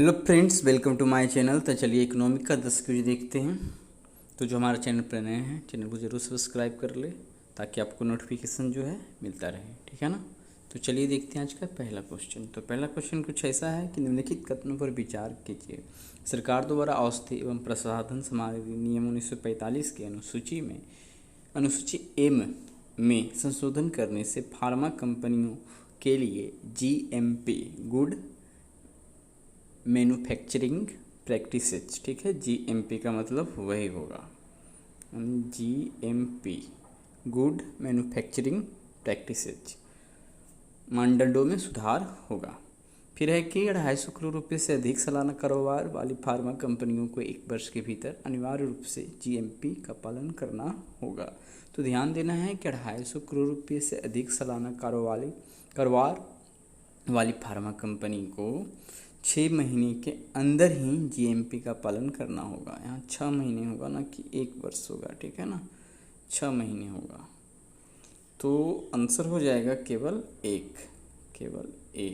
Hello friends, welcome to my channel. तो चलिए economic का 10 क्विज देखते हैं। तो जो हमारा चैनल पर नए हैं, चैनल को ज़रूर सब्सक्राइब कर ले ताकि आपको नोटिफिकेशन जो है मिलता रहे, ठीक है ना। तो चलिए देखते हैं आज का पहला क्वेश्चन। तो पहला क्वेश्चन कुछ ऐसा है कि निम्नलिखित कथनों पर विचार कीजिए। सरकार द्वारा औषधि एवं प्रसाधन सामग्री नियम 1945 के अनुसूची एम में संशोधन करने से फार्मा कंपनियों के लिए जीएमपी गुड मैन्युफैक्चरिंग प्रैक्टिसेज, ठीक है। जीएमपी का मतलब वही होगा, जीएमपी गुड मैन्युफैक्चरिंग प्रैक्टिसेज, मानदंडों में सुधार होगा। फिर है कि 250 करोड़ रुपये से अधिक सालाना कारोबार वाली फार्मा कंपनियों को 1 वर्ष के भीतर अनिवार्य रूप से जीएमपी का पालन करना होगा। तो ध्यान देना है कि 250 करोड़ रुपये से अधिक सालाना कारोबार वाली फार्मा कंपनी को 6 महीने के अंदर ही जीएमपी का पालन करना होगा। यहाँ 6 महीने होगा ना कि 1 वर्ष होगा, ठीक है ना, 6 महीने होगा। तो आंसर हो जाएगा केवल ए।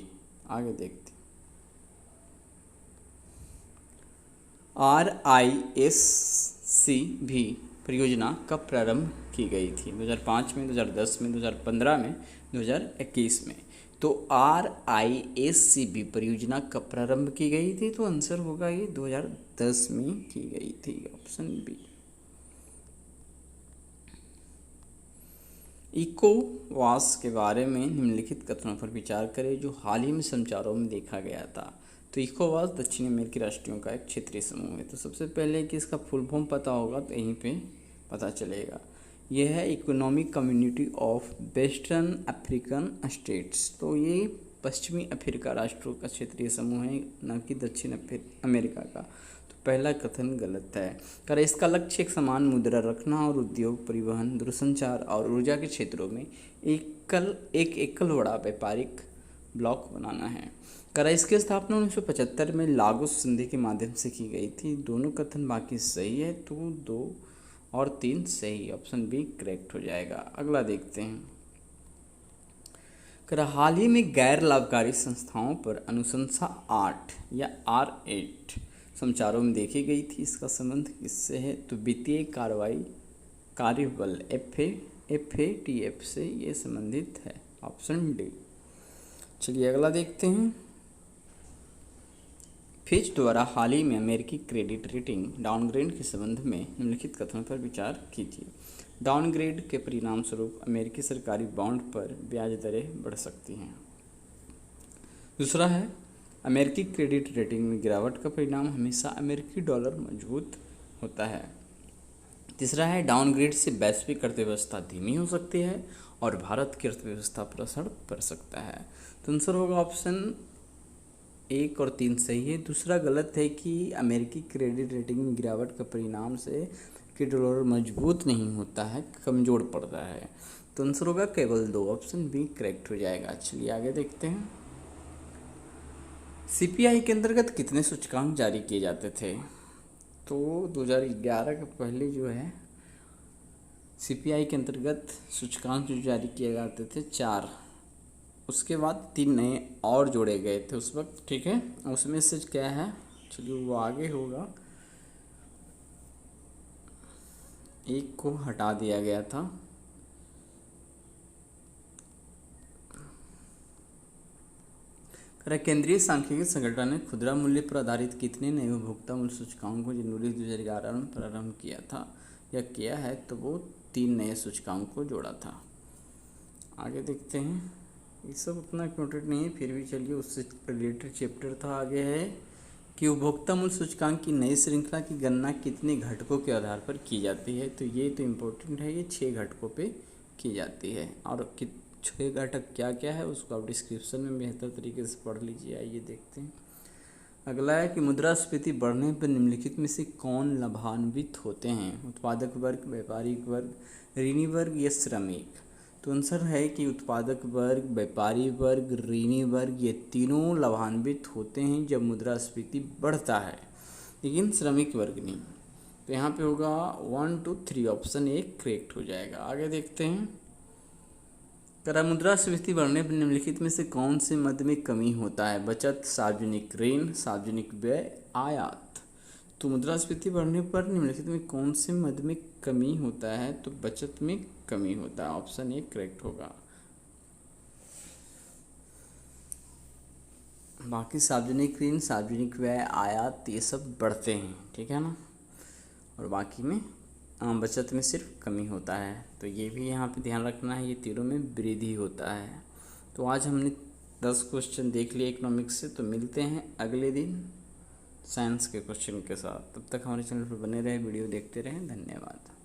आगे देखते हैं। RISC-V परियोजना कब प्रारंभ की गई थी? 2005 में, 2010 में, 2015 में, 2021 में। तो RISC-V परियोजना कब प्रारंभ की गई थी? तो आंसर होगा ये 2010 में की गई थी, ऑप्शन बी। इकोवास के बारे में निम्नलिखित कथनों पर विचार करें जो हाल ही में समाचारों में देखा गया था। तो इकोवास दक्षिण अमेरिकी राष्ट्रों का एक क्षेत्रीय समूह है। तो सबसे पहले कि इसका फुल फॉर्म पता होगा तो यहीं पे पता चलेगा। यह है economic community of western African states. तो ये पश्चिमी अफ्रीका राष्ट्रों का क्षेत्रीय समूह है, न कि दक्षिण अमेरिका का। तो पहला कथन गलत है। कर इसका लक्ष्य एक समान मुद्रा रखना और उद्योग, परिवहन, दूरसंचार और ऊर्जा के क्षेत्रों में एक एकल बड़ा व्यापारिक ब्लॉक बनाना है। कर इसकी स्थापना 1975 में लागोस संधि के माध्यम से की गई थी। दोनों कथन बाकी सही है, तो 2 और 3 सही, ऑप्शन बी करेक्ट हो जाएगा। अगला देखते हैं। कर हाल ही में गैर लाभकारी संस्थाओं पर अनुशंसा 8 या R8 समाचारों में देखी गई थी। इसका संबंध किससे है? तो वित्तीय कार्यबल FATF से ये संबंधित है, ऑप्शन डी। चलिए अगला देखते हैं। फिच द्वारा हाल ही में अमेरिकी क्रेडिट रेटिंग डाउनग्रेड के संबंध में निम्नलिखित कथनों पर विचार कीजिए। डाउनग्रेड के परिणाम स्वरूप अमेरिकी सरकारी बॉन्ड पर ब्याज दरें बढ़ सकती हैं। दूसरा है, अमेरिकी क्रेडिट रेटिंग में गिरावट का परिणाम हमेशा अमेरिकी डॉलर मजबूत होता है। तीसरा है, डाउनग्रेड से वैश्विक अर्थव्यवस्था धीमी हो सकती है और भारत की अर्थव्यवस्था पर असर पड़ सकता है। तो आंसर होगा ऑप्शन 1 और 3 सही है। दूसरा गलत है कि अमेरिकी क्रेडिट रेटिंग में गिरावट का परिणाम से कि डॉलर मजबूत नहीं होता है, कमज़ोर पड़ता है। तो आंसर होगा केवल 2, ऑप्शन बी करेक्ट हो जाएगा। चलिए आगे देखते हैं। CPI के अंतर्गत कितने सूचकांक जारी किए जाते थे? तो 2011 के पहले जो है CPI के अंतर्गत सूचकांक जो जारी किए जाते थे 4, उसके बाद 3 नए और जोड़े गए थे उस वक्त, ठीक है। उसमें से क्या है, चलिए वो आगे होगा, एक को हटा दिया गया था। केंद्रीय सांख्यिकी संगठन ने खुदरा मूल्य पर आधारित कितने नए उपभोक्ता मूल्य सूचकांकों को जनवरी 2011 में प्रारंभ किया था या किया है? तो वो 3 नए सूचकांक को जोड़ा था। आगे देखते हैं। ये सब उतना इम्पोर्टेंट नहीं है, फिर भी चलिए उससे रिलेटेड चैप्टर था। आगे है कि उपभोक्ता मूल्य सूचकांक की नई श्रृंखला की गणना कितने घटकों के आधार पर की जाती है? तो ये तो इम्पोर्टेंट है, ये 6 घटकों पे की जाती है। और 6 घटक क्या क्या है उसको आप डिस्क्रिप्शन में बेहतर तरीके से पढ़ लीजिए। आइए देखते हैं। अगला है कि मुद्रास्फीति बढ़ने पर निम्नलिखित में से कौन लाभान्वित होते हैं? उत्पादक वर्ग, व्यापारिक वर्ग, ऋणी वर्ग या श्रमिक? तो आंसर है कि उत्पादक वर्ग, व्यापारी वर्ग, ऋणी वर्ग, ये तीनों लाभान्वित होते हैं जब मुद्रास्फीति बढ़ता है, लेकिन श्रमिक वर्ग नहीं। तो यहाँ पे होगा 1 2 3, ऑप्शन 1 करेक्ट हो जाएगा। आगे देखते हैं। करा मुद्रास्फीति बढ़ने पर निम्नलिखित में से कौन से मद में कमी होता है? बचत, सार्वजनिक ऋण, सार्वजनिक व्यय, आयात। तो मुद्रास्फीति बढ़ने पर निम्नलिखित में कौन से मद में कमी होता है? तो बचत में कमी होता है। ऑप्शन ए करेक्ट होगा। बाकी सार्वजनिक ऋण, सार्वजनिक व्यय, आयात ये सब बढ़ते हैं, ठीक है ना, और बाकी में बचत में सिर्फ कमी होता है। तो ये भी यहाँ पे ध्यान रखना है, ये तीनों में वृद्धि होता है। तो आज हमने 10 क्वेश्चन देख लिए इकोनॉमिक्स से। तो मिलते हैं अगले दिन साइंस के क्वेश्चन के साथ। तब तक हमारे चैनल पर बने रहे, वीडियो देखते रहें। धन्यवाद।